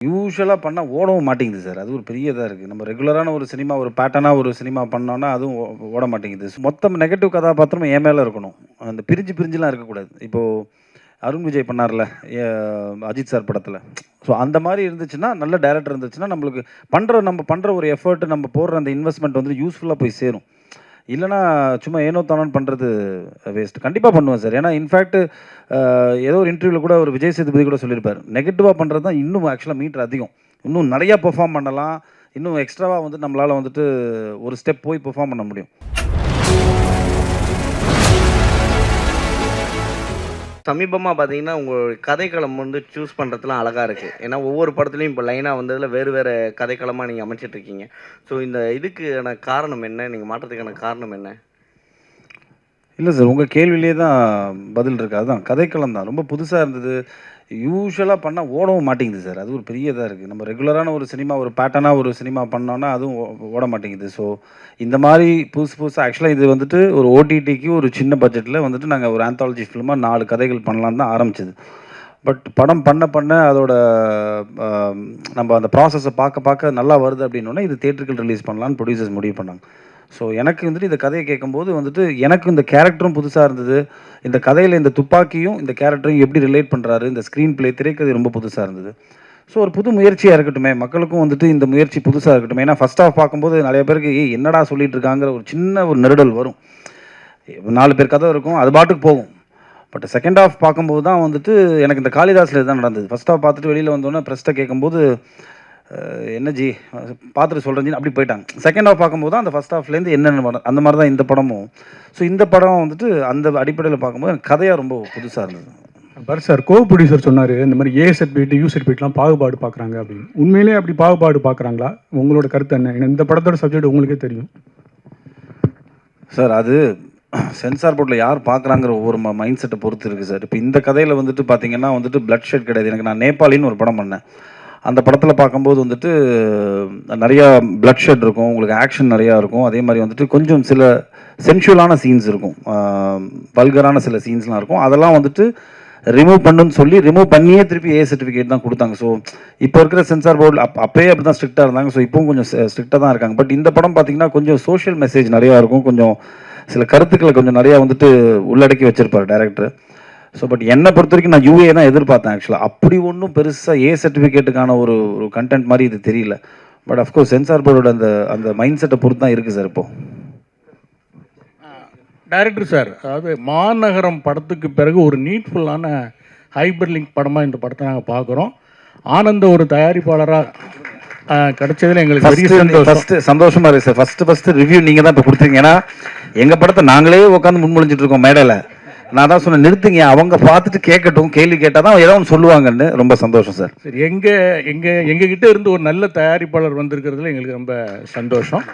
யூசுவலா பண்ணா ஓடவும் மாட்டேங்குது சார். அது ஒரு பெரிய இதா இருக்கு. நம்ம ரெகுலரான ஒரு சினிமா, ஒரு பேட்டர்னா ஒரு சினிமா பண்ணோம்னா, அதுவும் ஓட மாட்டேங்குது. மொத்தம் நெகட்டிவ் கதாபாத்திரமும் என் மேல இருக்கணும். அந்த பிரிஞ்சு பிரிஞ்சுலாம் இருக்கக்கூடாது. இப்போ அருண் விஜய் பண்ணார்ல, எ அஜித் சார் படத்துல. ஸோ அந்த மாரி இருந்துச்சுன்னா, நல்ல டைரக்டர் இருந்துச்சுன்னா, நம்மளுக்கு நம்ம பண்ற ஒரு எஃபோர்ட், நம்ம போடுற அந்த இன்வெஸ்ட்மென்ட் வந்து யூஸ்ஃபுல்லா போய் சேரும். இல்லன்னா, சும்மா ஏனோ தானோன்னு பண்றது வேஸ்ட். கண்டிப்பா பண்ணுவேன் சார். ஏன்னா, இன்ஃபாக்ட் ஏதோ ஒரு இன்டர்வியூல கூட ஒரு விஜய் சேதுபதி கூட சொல்லியிருப்பாரு. நெகட்டிவா பண்றது தான் இன்னும் ஆக்சுவலா மீட்டர் அதிகம். இன்னும் நெறைய பெர்ஃபார்ம் பண்ணலாம். இன்னும் எக்ஸ்ட்ராவா வந்து நம்மளால வந்துட்டு ஒரு ஸ்டெப் போய் பெர்ஃபார்ம் பண்ண முடியும். சமீபமா பார்த்தீங்கன்னா, உங்க கதைக்களம் வந்து சூஸ் பண்றதுலாம் அழகா இருக்கு. ஏன்னா, ஒவ்வொரு படத்துலயும் இப்போ லைனா வந்ததுல வேறு வேற கதைக்களமா நீங்க அமைச்சிட்டு இருக்கீங்க. ஸோ இந்த இதுக்கான காரணம் என்ன? நீங்க மாற்றத்துக்கான காரணம் என்ன? இல்ல சார், உங்க கேள்வியிலேயே தான் பதில் இருக்கு. அதான் கதைக்களம் தான். ரொம்ப புதுசா இருந்தது. யூசுவலா பண்ணா ஓடவும் மாட்டேங்குது சார். அது ஒரு பெரிய இதா இருக்கு. நம்ம ரெகுலரான ஒரு சினிமா, ஒரு பேட்டர்னா ஒரு சினிமா பண்ணோம்னா, அதுவும் ஓட மாட்டேங்குது. ஸோ, இந்த மாரி புதுசு புதுசா ஆக்சுவலா இது வந்துட்டு ஒரு ஓடிடிக்கு ஒரு சின்ன பட்ஜெட்ல வந்துட்டு நாங்க ஒரு ஆந்தாலஜி ஃபில்மா 4 கதைகள் பண்ணலான்னு தான் ஆரம்பிச்சது. பட் படம் பண்ண பண்ண அதோட அ நம்ம அந்த ப்ராசஸ பார்க்க பார்க்க நல்லா வருது அப்படின்னோனே, இது தியேட்ரிக்கல் ரிலீஸ் பண்ணலான்னு ப்ரொடியூசர்ஸ் முடிவு பண்ணாங்க. ஸோ, எனக்கு வந்துட்டு இந்த கதைய கேட்கும்போது வந்துட்டு, எனக்கு இந்த கேரக்டரும் புதுசா இருந்தது. இந்த கதையில இந்த துப்பாக்கியும், இந்த கேரக்டரையும் எப்படி ரிலேட் பண்றாரு, இந்த ஸ்க்ரீன் பிளே, திரைக்கதை ரொம்ப புதுசா இருந்தது. ஸோ, ஒரு புது முயற்சியா இருக்கட்டுமே, மக்களுக்கும் வந்துட்டு இந்த முயற்சி புதுசா இருக்கட்டுமே. ஏன்னா ஃபர்ஸ்ட் ஹாஃப் பார்க்கும்போது நெறைய பேருக்கு, "ஏய் என்னடா சொல்லிட்டு இருக்காங்கிற" ஒரு சின்ன ஒரு நெருடல் வரும். 4 பேர் கதை இருக்கும். அது பாட்டுக்கு போகும். பட் செகண்ட் ஹாஃப் பார்க்கும்போது தான் வந்துட்டு எனக்கு இந்த காளிதாஸ்ல இதுதான் நடந்தது. ஃபர்ஸ்ட் ஹாஃப் பார்த்துட்டு வெளியில வந்தோனே பிரஸ்ட்ட கேட்கும்போது, "என்ன ஜி பார்த்துட்டு சொல்றேன் ஜின்னு" அப்படி போயிட்டாங்க. செகண்ட் ஹாஃப் பார்க்கும்போது தான் அந்த ஃபர்ஸ்ட் ஹாஃப்லேருந்து என்னென்ன படம் அந்த மாரி தான் இந்த படமும். ஸோ இந்த படம் வந்துட்டு அந்த அடிப்படையில பார்க்கும்போது எனக்கு கதையா ரொம்ப புதுசா இருந்தது. பர் சார் கோ ப்ரொடியூசர் சொன்னார் இந்த மாதிரி ஏ சர்டிஃபிகேட் யூ சர்டிஃபிகேட்லாம் பாகுபாடு பார்க்குறாங்க அப்படின்னு. உண்மையிலேயே அப்படி பாகுபாடு பார்க்குறாங்களா? உங்களோட கருத்து என்ன? ஏன்னா இந்த படத்தோட சப்ஜெக்ட் உங்களுக்கே தெரியும். சார் அது சென்சார் போர்டில் யார் பார்க்குறாங்கிற ஒவ்வொரு மைண்ட் செட்டை பொறுத்து இருக்குது சார். இப்போ இந்த கதையில் வந்துட்டு பார்த்தீங்கன்னா வந்துட்டு பிளட் ஷெட் கிடையாது. எனக்கு நான் நேபாளின்னு ஒரு படம் பண்ணேன். அந்த படத்தில் பார்க்கும்போது வந்துட்டு நிறையா பிளட் ஷெட் இருக்கும், உங்களுக்கு ஆக்ஷன் நிறையா இருக்கும். அதே மாதிரி வந்துட்டு கொஞ்சம் சில சென்சுவலான சீன்ஸ் இருக்கும், வல்கரான சில சீன்ஸ்லாம் இருக்கும். அதெல்லாம் வந்துட்டு ரிமூவ் பண்ணுன்னு சொல்லி ரிமூவ் பண்ணியே திருப்பி ஏ சர்டிஃபிகேட் தான் கொடுத்தாங்க. ஸோ இப்போ இருக்கிற சென்சார் போர்டில் அப்பயே அப்படி தான் ஸ்ட்ரிக்டாக இருந்தாங்க. ஸோ இப்போவும் கொஞ்சம் ஸ்ட்ரிக்டாக தான் இருக்காங்க. பட் இந்த படம் பார்த்தீங்கன்னா கொஞ்சம் சோஷியல் மெசேஜ் நிறையா இருக்கும். கொஞ்சம் சில கருத்துக்களை கொஞ்சம் நிறையா வந்துட்டு உள்ளடக்கி வச்சிருப்பார் டைரக்டர். ஸோ பட் என்னை பொறுத்த வரைக்கும் நான் யூஏ தான் எதிர்பார்த்தேன் ஆக்சுவலாக. அப்படி ஒன்றும் பெருசாக ஏ சர்டிஃபிகேட்டுக்கான ஒரு ஒரு கண்டென்ட் மாதிரி இது தெரியல. பட் அஃப்கோர்ஸ் சென்சார் போர்டோட அந்த அந்த மைண்ட் செட்டை பொறுத்து தான் இருக்குது சார் இப்போது. டைரக்டர் சார், அதாவது மாநகரம் படத்துக்கு பிறகு ஒரு நீட்ஃபுல்லான ஹைபர் லிங்க் படமாக இந்த படத்தை நாங்கள் பார்க்குறோம். ஆனந்த ஒரு தயாரிப்பாளராக கிடைச்சதுல எங்களுக்கு பெரிய சந்தோஷமா இருக்கு சார். ஃபர்ஸ்ட் ரிவ்யூ நீங்கள் தான் இப்போ கொடுத்துருங்க. ஏன்னா எங்கள் படத்தை நாங்களே உட்காந்து முன்மொழிஞ்சிட்டு இருக்கோம் மேடையில். நான் தான் சொன்னேன், நிறுத்துங்க, அவங்க பார்த்துட்டு கேட்கட்டும், கேள்வி கேட்டால் தான் ஏதோ ஒன்று சொல்லுவாங்கன்னு. ரொம்ப சந்தோஷம் சார். சரி, எங்ககிட்ட இருந்து ஒரு நல்ல தயாரிப்பாளர் வந்திருக்கிறதுல எங்களுக்கு ரொம்ப சந்தோஷம்.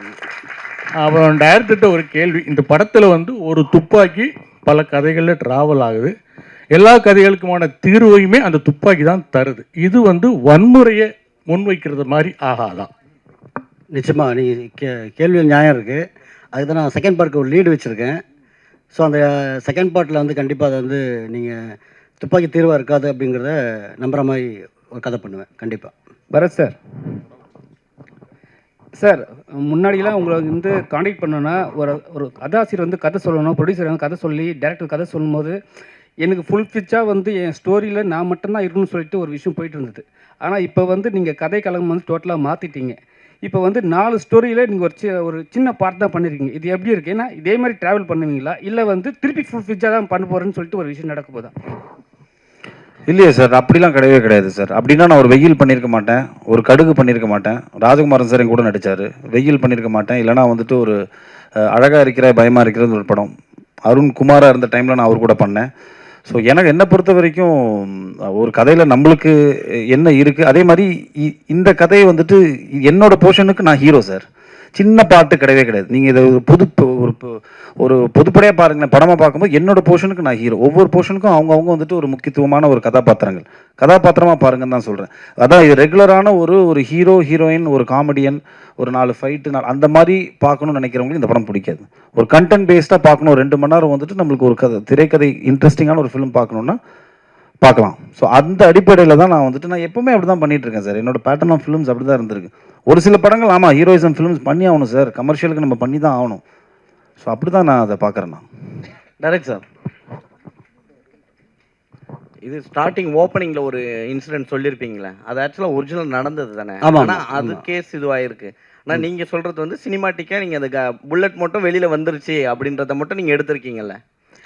அப்புறம் டைரக்டர்கிட்ட ஒரு கேள்வி, இந்த படத்தில் வந்து ஒரு துப்பாக்கி பல கதைகளில் ட்ராவல் ஆகுது. எல்லா கதைகளுக்குமான தீர்வையுமே அந்த துப்பாக்கி தான் தருது. இது வந்து வன்முறையை முன்வைக்கிறது மாதிரி ஆகாதான்? நிச்சயமாக நீங்கள் கேள்வியில் நியாயம் இருக்குது. அதுக்கு தான் நான் செகண்ட் பார்ட்டுக்கு ஒரு லீடு வச்சுருக்கேன். ஸோ அந்த செகண்ட் பார்ட்டில் வந்து கண்டிப்பாக அதை வந்து நீங்கள் துப்பாக்கி தீர்வாக இருக்காது அப்படிங்கிறத நம்புகிற மாதிரி ஒரு கதை பண்ணுவேன் கண்டிப்பாக. பரத் சார், சார் முன்னாடிலாம் உங்களை வந்து காண்டாக்ட் பண்ணோன்னா ஒரு கதாசிரியர் வந்து கதை சொல்லணும், ப்ரொடியூசர் வந்து கதை சொல்லி டேரக்டர் கதை சொல்லும்போது எனக்கு ஃபுல் ஃபிச்சாக வந்து என் ஸ்டோரியில் நான் மட்டும்தான் இருக்கணும்னு சொல்லிட்டு ஒரு விஷயம் போயிட்டு இருந்தது. ஆனால் இப்போ வந்து நீங்கள் கதை கலகம் வந்து டோட்டலாக மாற்றிட்டீங்க. இப்போ வந்து 4 ஸ்டோரியில் நீங்கள் ஒரு சின்ன பார்ட் தான் பண்ணியிருக்கீங்க. இது எப்படி இருக்குது? ஏன்னா இதே மாதிரி ட்ராவல் பண்ணுவீங்களா, இல்லை வந்து திருப்பி ஃபுல் ஃபிச்சாக தான் பண்ண போகிறேன்னு சொல்லிட்டு ஒரு விஷயம் நடக்க போதா? இல்லையே சார், அப்படிலாம் கிடையவே கிடையாது சார். அப்படின்னா நான் ஒரு வெயில் பண்ணியிருக்க மாட்டேன், ஒரு கடுகு பண்ணியிருக்க மாட்டேன். ராஜகுமாரன் சார் என் கூட நடித்தார், வெயில் பண்ணியிருக்க மாட்டேன். இல்லைனா வந்துட்டு ஒரு அழகாக இருக்கிற பயமாக இருக்கிறது ஒரு படம், அருண் குமாராக இருந்த டைமில் நான் அவர் கூட பண்ணேன். ஸோ எனக்கு என்னை பொறுத்த வரைக்கும் ஒரு கதையில் நம்மளுக்கு என்ன இருக்குது, அதே மாதிரி இந்த கதையை வந்துட்டு என்னோடய போர்ஷனுக்கு நான் ஹீரோ சார். சின்ன பாட்டு கிடையவே கிடையாது. நீங்கள் இதை ஒரு பொதுப்படையாக பாருங்களேன். படமாக பார்க்கும்போது என்னோட போர்ஷனுக்கு நான் ஹீரோ. ஒவ்வொரு போர்ஷனுக்கும் அவங்க வந்துட்டு ஒரு முக்கியத்துவமான ஒரு கதாபாத்திரமாக பாருங்கன்னு தான் சொல்கிறேன். அதான் இது ரெகுலரான ஒரு ஹீரோ ஹீரோயின், ஒரு காமெடியன், ஒரு 4 ஃபைட்டு அந்த மாதிரி பார்க்கணும்னு நினைக்கிறவங்களுக்கு இந்த படம் பிடிக்காது. ஒரு கண்டென்ட் பேஸ்டாக பார்க்கணும், 2 மணி நேரம் வந்துட்டு நம்மளுக்கு ஒரு திரைக்கதை இன்ட்ரெஸ்டிங்கான ஒரு ஃபிலிம் பார்க்கணுன்னா பார்க்கலாம். ஸோ அந்த அடிப்படையில் தான் நான் வந்துட்டு நான் எப்பவுமே அப்படி தான் பண்ணிட்டு இருக்கேன் சார். என்னோட பேட்டர்ன் ஆஃப் ஃபிலிம்ஸ் அப்படி தான் இருந்திருக்கு. ஒரு சில படங்கள் ஆமாம் ஹீரோயிசம் ஃபிலிம்ஸ் பண்ணி ஆகணும் சார், கமர்ஷியலுக்கு நம்ம பண்ணி தான் ஆகணும். ஸோ அப்படி தான் நான் அதை பார்க்குறேன். நான் டைரக்ட் சார், இது ஸ்டார்டிங் ஓப்பனிங்ல ஒரு இன்சிடென்ட் சொல்லியிருப்பீங்களே, அது ஆக்சுவலாக ஒரிஜினல் நடந்தது தானே? ஆமா, ஆனால் அது ஆமா. கேஸ் இதுவாயிருக்கு. ஆனால் நீங்கள் சொல்கிறது வந்து சினிமாட்டிக்காக நீங்கள் அந்த புல்லட் மட்டும் வெளியில் வந்துருச்சு அப்படின்றத மட்டும் நீங்கள் எடுத்திருக்கீங்கல்ல,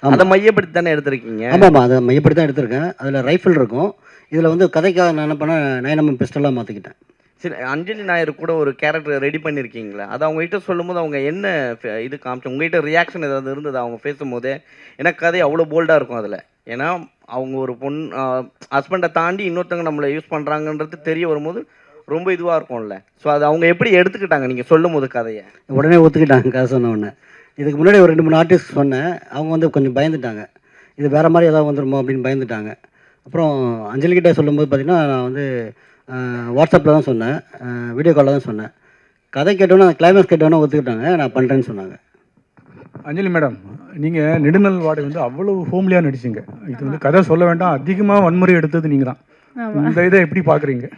ஆமா. அதை மையப்படுத்தி தானே எடுத்திருக்கீங்க. ஆமாம், அதை மையப்படி தான் எடுத்திருக்கேன். அதில் ரைஃபிள் இருக்கும். இதில் வந்து கதைக்காக நான் என்ன பண்ணேன், 9mm பிஸ்டலாக மாற்றிக்கிட்டேன். சரி, அஞ்சலி நாயர் கூட ஒரு கேரக்டர் ரெடி பண்ணியிருக்கீங்களா? அது அவங்ககிட்ட சொல்லும்போது அவங்க என்ன இது காமிச்சு உங்ககிட்ட ரியாக்ஷன் ஏதாவது இருந்தது அவங்க பேசும்போதே? ஏன்னா கதை அவ்வளோ போல்டாக இருக்கும் அதில். ஏன்னா அவங்க ஒரு ஹஸ்பண்டை தாண்டி இன்னொருத்தவங்க நம்மளை யூஸ் பண்ணுறாங்கன்றது தெரிய வரும்போது ரொம்ப இதுவாக இருக்கும்ல. ஸோ அது அவங்க எப்படி எடுத்துக்கிட்டாங்க நீங்கள் சொல்லும் போது கதையை? உடனே ஒத்துக்கிட்டாங்க கதை சொன்ன உடனே. இதுக்கு முன்னாடி ஒரு 2-3 ஆர்டிஸ்ட் சொன்னேன். அவங்க வந்து கொஞ்சம் பயந்துட்டாங்க. இது வேறு மாதிரி ஏதாவது வந்துடுமோ அப்படின்னு பயந்துட்டாங்க. அப்புறம் அஞ்சலிக்கிட்ட சொல்லும்போது பார்த்தீங்கன்னா, நான் வந்து வாட்ஸ்அப்பில் தான் சொன்னேன், வீடியோ காலில் தான் சொன்னேன். கதை கேட்டோன்னா கிளைமேக்ஸ் கேட்டோன்னா ஒத்துக்கிட்டாங்க, நான் பண்ணுறேன்னு சொன்னாங்க. அஞ்சலி மேடம், நீங்கள் நெடுநல் வாடகை வந்து அவ்வளோ ஹோம்லியாக நடிச்சிங்க. இது வந்து கதை சொல்ல வேண்டாம், அதிகமாக வன்முறை எடுத்தது நீங்கள் தான். இந்த இதை எப்படி பார்க்குறீங்க?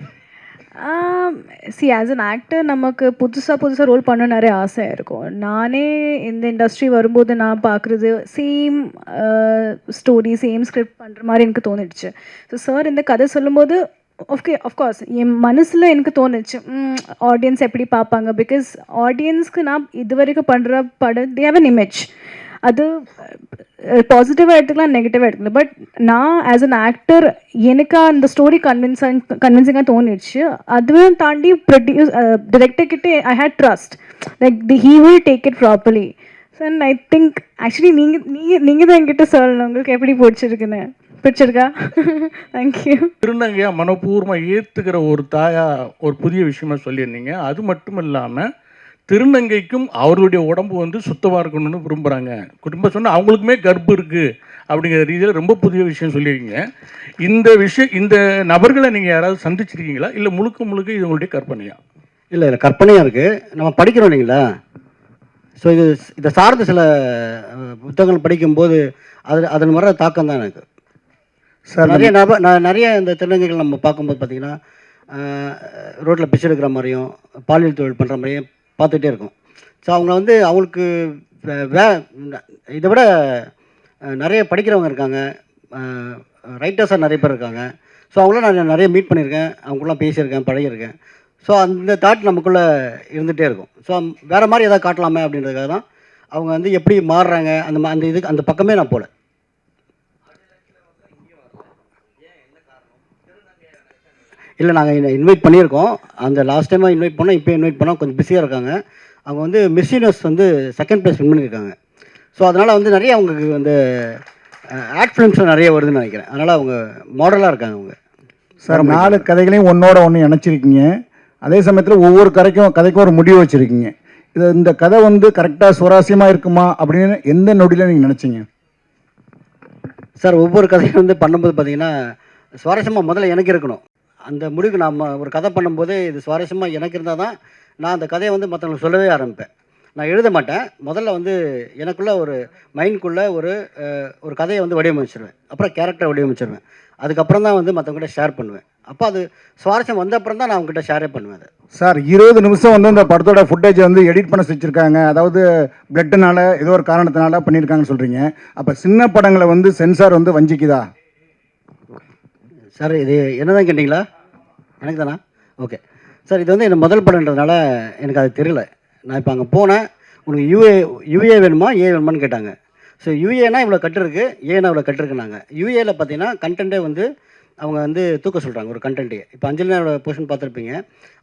சி ஆஸ் அன் ஆக்டர் நமக்கு புதுசாக ரோல் பண்ண நிறைய ஆசை இருக்கும். நானே இந்த இண்டஸ்ட்ரி வரும்போது நான் பார்க்குறது சேம் ஸ்டோரி சேம் ஸ்கிரிப்ட் பண்ணுற மாதிரி எனக்கு தோணிடுச்சு. ஸோ சார் இந்த கதை சொல்லும்போது அஃப்கோர்ஸ் என் மனசில் எனக்கு தோணுச்சு ஆடியன்ஸ் எப்படி பார்ப்பாங்க. பிகாஸ் ஆடியன்ஸ்க்கு நான் இது வரைக்கும் பண்ணுற படம் தே ஹேவ் அன் இமேஜ். அது பாசிட்டிவாக எடுத்துக்கலாம், நெகட்டிவாக எடுத்துக்கலாம். பட் நான் ஆஸ் அன் ஆக்டர் எனக்கு அந்த ஸ்டோரி கன்வின்சிங்காக தோணிடுச்சு. அதுவும் தாண்டி டிரெக்டர்கிட்ட I had trust like he will take it properly. So and I think actually நீங்கள் தான் என்கிட்ட சொல்லணும் உங்களுக்கு எப்படி பிடிச்சிருக்குன்னு. பிடிச்சிருக்கா? தேங்க்யூ. திருநங்கையா மனப்பூர்வமாக ஏற்றுக்கிற ஒரு தாயா ஒரு புதிய விஷயமா சொல்லியிருந்தீங்க. அது மட்டும் இல்லாமல் திருநங்கைக்கும் அவர்களுடைய உடம்பு வந்து சுத்தமாக இருக்கணும்னு விரும்புகிறாங்க. குடும்பம் சொன்னால் அவங்களுக்குமே கர்ப்பம் இருக்குது அப்படிங்கிற ரீதியில் ரொம்ப புதிய விஷயம் சொல்லியிருக்கீங்க. இந்த நபர்களை நீங்கள் யாராவது சந்திச்சிருக்கீங்களா, இல்லை முழுக்க இது உங்களுடைய கற்பனையா? இல்லை இல்லை, கற்பனையாக இருக்குது. நம்ம படிக்கிறோம் இல்லைங்களா? ஸோ இதை சார்ந்த சில புத்தகங்கள் படிக்கும்போது அதன் வர தாக்கம் தான் எனக்கு. சார் நான் நிறைய இந்த திருநங்கைகள் நம்ம பார்க்கும்போது பார்த்திங்கன்னா, ரோட்டில் பிச்சை எடுக்கிற மாதிரியும் பாலியல் தொழில் பண்ணுற மாதிரியும் பார்த்துட்டே இருக்கும். ஸோ அவங்க வந்து அவங்களுக்கு இதை விட நிறைய படிக்கிறவங்க இருக்காங்க, ரைட்டர்ஸாக நிறைய பேர் இருக்காங்க. ஸோ அவங்களாம் நான் நிறைய மீட் பண்ணியிருக்கேன், அவங்களாம் பேசியிருக்கேன், பழகியிருக்கேன். ஸோ அந்த தாட் நமக்குள்ளே இருந்துகிட்டே இருக்கும். ஸோ வேறு மாதிரி எதாவது காட்டலாமே அப்படின்றதுக்காக தான் அவங்க வந்து எப்படி மாறுறாங்க அந்த பக்கமே நான் போகல. இல்லை, நாங்கள் இன்வைட் பண்ணியிருக்கோம். அந்த லாஸ்ட் டைமாக இன்வைட் பண்ணோம், இப்போ இன்வைட் பண்ணோம். கொஞ்சம் பிஸியாக இருக்காங்க. அவங்க வந்து மிஸ் யூனிவர்ஸ் வந்து 2nd ப்ளேஸ் வின் பண்ணியிருக்காங்க. ஸோ அதனால் வந்து நிறைய அவங்களுக்கு வந்து ஆட் ஃபிலிம்ஸில் நிறைய வருதுன்னு நினைக்கிறேன். அதனால் அவங்க மாடலாக இருக்காங்க அவங்க. சார் 4 கதைகளையும் ஒன்றோட ஒன்று இணைச்சிருக்கீங்க. அதே சமயத்தில் ஒவ்வொரு கதைக்கும் ஒரு முடிவு வச்சுருக்கீங்க. இந்த கதை வந்து கரெக்டாக சுவாரஸ்யமாக இருக்குமா அப்படின்னு எந்த நொடியில் நீங்கள் நினச்சிங்க? சார், ஒவ்வொரு கதையும் வந்து பண்ணும்போது பார்த்தீங்கன்னா சுவாரஸ்யமாக முதல்ல எனக்கு இருக்கணும். அந்த முடிவுக்கு நாம் ஒரு கதை பண்ணும்போது இது சுவாரஸ்யமாக எனக்கு இருந்தால் தான் நான் அந்த கதையை வந்து மற்றவங்களுக்கு சொல்லவே ஆரம்பிப்பேன். நான் எழுத மாட்டேன். முதல்ல வந்து எனக்குள்ளே ஒரு மைண்ட்குள்ளே ஒரு கதையை வந்து வடிவமைச்சிருவேன். அப்புறம் கேரக்டரை வடிவமைச்சிருவேன். அதுக்கப்புறம் தான் வந்து மற்றவங்ககிட்ட ஷேர் பண்ணுவேன். அப்போ அது சுவாரஸ்யம் வந்த அப்புறம் தான் நான் அவங்ககிட்ட ஷேரே பண்ணுவேன். அது சார் 20 நிமிஷம் வந்து இந்த படத்தோட ஃபுட்டேஜை வந்து எடிட் பண்ண வச்சுருக்காங்க. அதாவது பிளட்டுனால ஏதோ ஒரு காரணத்தினால பண்ணியிருக்காங்கன்னு சொல்கிறீங்க. அப்போ சின்ன படங்களை வந்து சென்சார் வந்து வஞ்சிக்குதா? சார், இது என்ன தான் கேட்டிங்களா? எனக்கு தானா? ஓகே சார், இது வந்து என்ன முதல் படம்ன்றதுனால எனக்கு அது தெரியல. நான் இப்போ அங்கே போனேன், உனக்கு யூஏ வேணுமா ஏ வேணுமான்னு கேட்டாங்க. ஸோ யூஏனா இவ்வளோ கட்டு இருக்குது, ஏனா இவ்வளோ கட்டு இருக்குனாங்க. யூஏயில் பார்த்தீங்கன்னா கண்டென்ட்டே வந்து அவங்க வந்து தூக்க சொல்கிறாங்க ஒரு கண்டென்ட்டையே. இப்போ அஞ்சலினோட போர்ஷன் பார்த்துருப்பீங்க,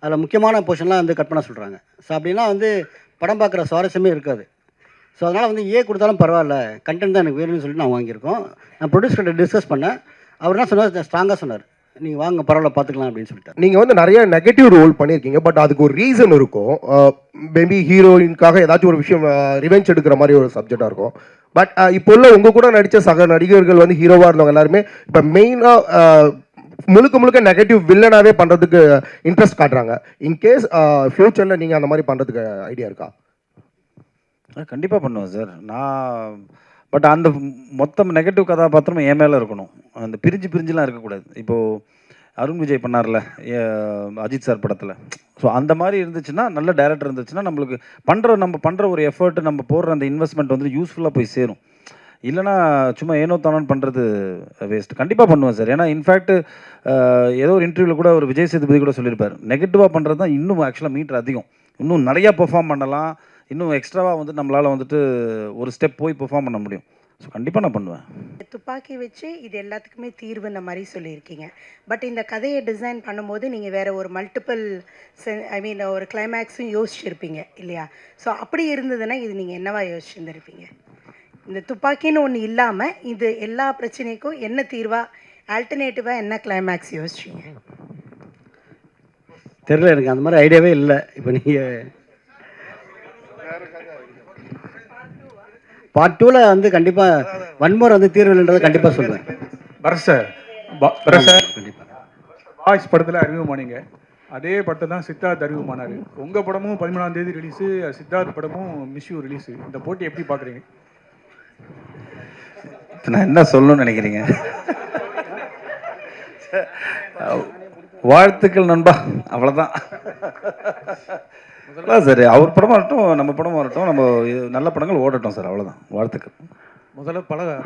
அதில் முக்கியமான போர்ஷன்லாம் வந்து கட் பண்ண சொல்கிறாங்க. ஸோ அப்படின்னா வந்து படம் பார்க்குற சுவாரஸ்யமே இருக்காது. ஸோ அதனால் வந்து ஏ கொடுத்தாலும் பரவாயில்ல, கண்டென்ட் தான் எனக்கு வேணும்னு சொல்லிட்டு நான் வாங்கியிருக்கோம். நான் ப்ரொடியூசர்கிட்ட டிஸ்கஸ் பண்ணேன். அவர் என்ன சொன்னார், ஸ்ட்ராங்காக சொன்னார், நீங்கள் வாங்க பரவாயில்ல பார்த்துக்கலாம் அப்படின்னு சொல்லிட்டு. நீங்கள் வந்து நிறைய நெகட்டிவ் ரோல் பண்ணியிருக்கீங்க, பட் அதுக்கு ஒரு ரீசன் இருக்கும். மேபி ஹீரோயின்காக ஏதாச்சும் ஒரு விஷயம் ரிவெஞ்ச் எடுக்கிற மாதிரி ஒரு சப்ஜெக்டாக இருக்கும். பட் இப்போ உள்ள உங்கள் கூட நடித்த சக நடிகர்கள் வந்து ஹீரோவாக இருந்தவங்க எல்லாருமே இப்போ மெயினாக முழுக்க நெகட்டிவ் வில்லனாகவே பண்ணுறதுக்கு இன்ட்ரெஸ்ட் காட்டுறாங்க. இன்கேஸ் ஃப்யூச்சரில் நீங்கள் அந்த மாதிரி பண்ணுறதுக்கு ஐடியா இருக்கா? கண்டிப்பாக பண்ணுவேன் சார். நான் பட் அந்த மொத்தம் நெகட்டிவ் கதாபாத்திரம் என் மேலே இருக்கணும். அந்த பிரிஞ்சுலாம் இருக்கக்கூடாது. இப்போது அருண் விஜய் பண்ணார்ல அஜித் சார் படத்தில். ஸோ அந்த மாதிரி இருந்துச்சுன்னா, நல்ல டைரக்டர் இருந்துச்சுன்னா, நம்மளுக்கு நம்ம பண்ணுற ஒரு எஃபர்ட், நம்ம போடுற அந்த இன்வெஸ்ட்மெண்ட் வந்து யூஸ்ஃபுல்லாக போய் சேரும். இல்லைனா சும்மா ஏனோ தானோன்னு பண்ணுறது வேஸ்ட். கண்டிப்பாக பண்ணுவேன் சார். ஏன்னா இன்ஃபேக்ட் ஏதோ ஒரு இன்டர்வியூவில் கூட ஒரு விஜய் சேதுபதி கூட சொல்லியிருப்பார், நெகட்டிவாக பண்ணுறது தான் இன்னும் ஆக்சுவலாக மீட்டர் அதிகம். இன்னும் நிறையா பெர்ஃபார்ம் பண்ணலாம், இன்னும் எக்ஸ்ட்ராவாக வந்து நம்மளால் வந்துட்டு ஒரு ஸ்டெப் போய் பெர்ஃபார்ம் பண்ண முடியும். ஸோ கண்டிப்பாக நான் பண்ணுவேன். துப்பாக்கி வச்சு இது எல்லாத்துக்குமே தீர்வுன்ற மாதிரி சொல்லியிருக்கீங்க. பட் இந்த கதையை டிசைன் பண்ணும்போது நீங்கள் வேறு ஒரு மல்டிபிள் ஐ மீன் ஒரு கிளைமேக்ஸும் யோசிச்சிருப்பீங்க இல்லையா? ஸோ அப்படி இருந்ததுன்னா இது நீங்கள் என்னவா யோசிச்சுருந்துருப்பீங்க? இந்த துப்பாக்கின்னு ஒன்று இல்லாமல் இது எல்லா பிரச்சனைக்கும் என்ன தீர்வாக, ஆல்டர்னேட்டிவாக என்ன கிளைமேக்ஸ் யோசிச்சிங்க? தெரியல, எனக்கு அந்த மாதிரி ஐடியாவே இல்லை. இப்போ நீங்கள் பார்ட் 2ல் வந்து கண்டிப்பாக வன்முறை வந்து தீர்வுன்றதை கண்டிப்பாக சொல்லுவேன். பரத் சார் கண்டிப்பாக வாய்ஸ் படத்தில் அறிமுகமானீங்க. அதே படத்தை தான் சித்தார்த் அறிமுகமானார். உங்கள் படமும் 13ஆம் தேதி ரிலீஸு, சித்தார்த் படமும் மிஸ் யூ ரிலீஸு. இந்த போட்டி எப்படி பார்க்குறீங்க? நான் என்ன சொல்லணும்னு நினைக்கிறீங்க? வாழ்த்துக்கள் நண்பா, அவ்வளோதான். சார் அவர் படமாக இருக்கட்டும், நம்ம படமாக இருக்கட்டும், நம்ம நல்ல படங்கள் ஓடட்டும் சார், அவ்வளோதான். வாழ்த்துக்கள். முதல்ல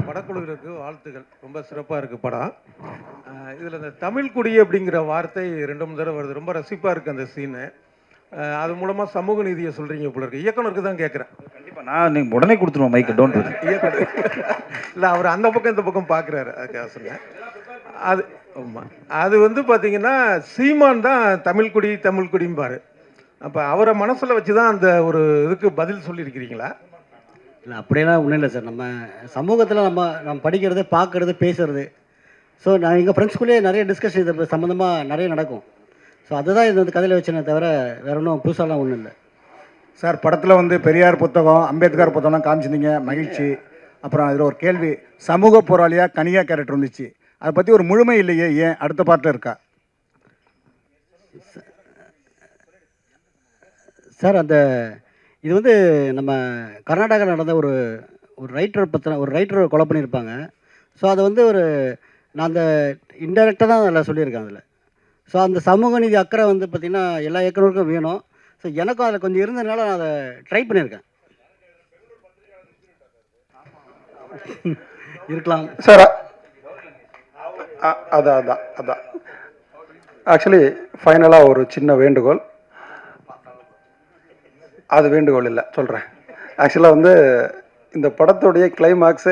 படக்குழுவிற்கு வாழ்த்துக்கள். ரொம்ப சிறப்பாக இருக்குது படம். இதில் இந்த தமிழ் குடி அப்படிங்கிற வார்த்தை 2 தடவை வருது. ரொம்ப ரசிப்பாக இருக்குது அந்த சீனு. அது மூலமாக சமூக நீதியை சொல்கிறீங்க போல இருக்கு. இயக்குனருக்கு தான் கேட்குறேன். கண்டிப்பாக நான் நீங்கள் உடனே கொடுத்துருவோம் மைக்கு, டோன்ட் வரி. இயக்குனர் இல்லை, அவர் அந்த பக்கம் இந்த பக்கம் பார்க்குறாரு, அதுக்காக சொன்னேன். அது ஆமாம், அது வந்து பார்த்தீங்கன்னா சீமான் தான் தமிழ் குடிம்பார். அப்போ அவரை மனசில் வச்சு தான் அந்த ஒரு இதுக்கு பதில் சொல்லியிருக்கிறீங்களா? இல்லை, அப்படியெல்லாம் ஒன்றும் இல்லை சார். நம்ம சமூகத்தில் நம்ம படிக்கிறது, பார்க்குறது, பேசுகிறது. ஸோ நான் எங்கள் ஃப்ரெண்ட்ஸ்குள்ளேயே நிறைய டிஸ்கஷன் இது சம்மந்தமாக நிறைய நடக்கும். ஸோ அதுதான் இது வந்து கதையில் வச்சேனே தவிர வேறு ஒன்றும் புதுசாலாம் ஒன்றும் இல்லை சார். படத்தில் வந்து பெரியார் புத்தகம், அம்பேத்கர் புத்தகம்லாம் காமிச்சிருந்தீங்க, மகிழ்ச்சி. அப்புறம் அதில் ஒரு கேள்வி, சமூக போராளியாக கனியா கேரக்டர் இருந்துச்சு, அதை பற்றி ஒரு முழுமை இல்லையே, ஏன் அடுத்த பார்ட்டில் இருக்கா சார்? அந்த இது வந்து நம்ம கர்நாடகாவில் நடந்த ஒரு ரைட்டர் கொலை பண்ணியிருப்பாங்க. ஸோ அதை வந்து நான் அந்த இன்டெரக்டாக தான் அதில் சொல்லியிருக்கேன் அதில். ஸோ அந்த சமூக நீதி அக்கறை வந்து பார்த்திங்கன்னா எல்லா இயக்குனருக்கும் வேணும். ஸோ எனக்கும் அதில் கொஞ்சம் இருந்ததுனால நான் அதை ட்ரை பண்ணியிருக்கேன். இருக்கலாம் சார். அதான் ஆக்சுவலி ஃபைனலாக ஒரு சின்ன வேண்டுகோள். அது வேண்டுகோள் இல்லை, சொல்கிறேன். ஆக்சுவலாக வந்து இந்த படத்துடைய கிளைமாக்ஸு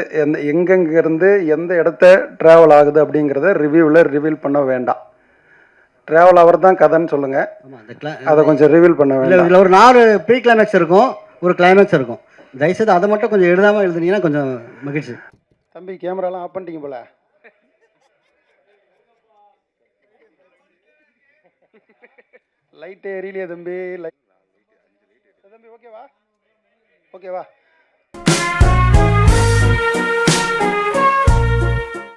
எங்கெங்கேருந்து எந்த இடத்த ட்ராவல் ஆகுது அப்படிங்கிறத ரிவீல் பண்ண வேண்டாம். ட்ராவல் அவர் தான் கதைன்னு சொல்லுங்கள், அதை கொஞ்சம் ரிவீல் பண்ண வேண்டாம். இதில் ஒரு 4 ப்ரீ கிளைமேக்ஸ் இருக்கும், ஒரு கிளைமேக்ஸ் இருக்கும். தயவுசெய்து அதை மட்டும் கொஞ்சம் எழுதாமல் எழுதுனீங்கன்னா கொஞ்சம் மகிழ்ச்சி. தம்பி கேமராலாம் ஆஃப் பண்ணிட்டீங்க போல. லைட்டு எரியலையே தம்பி. தம்பி ஓகேவா?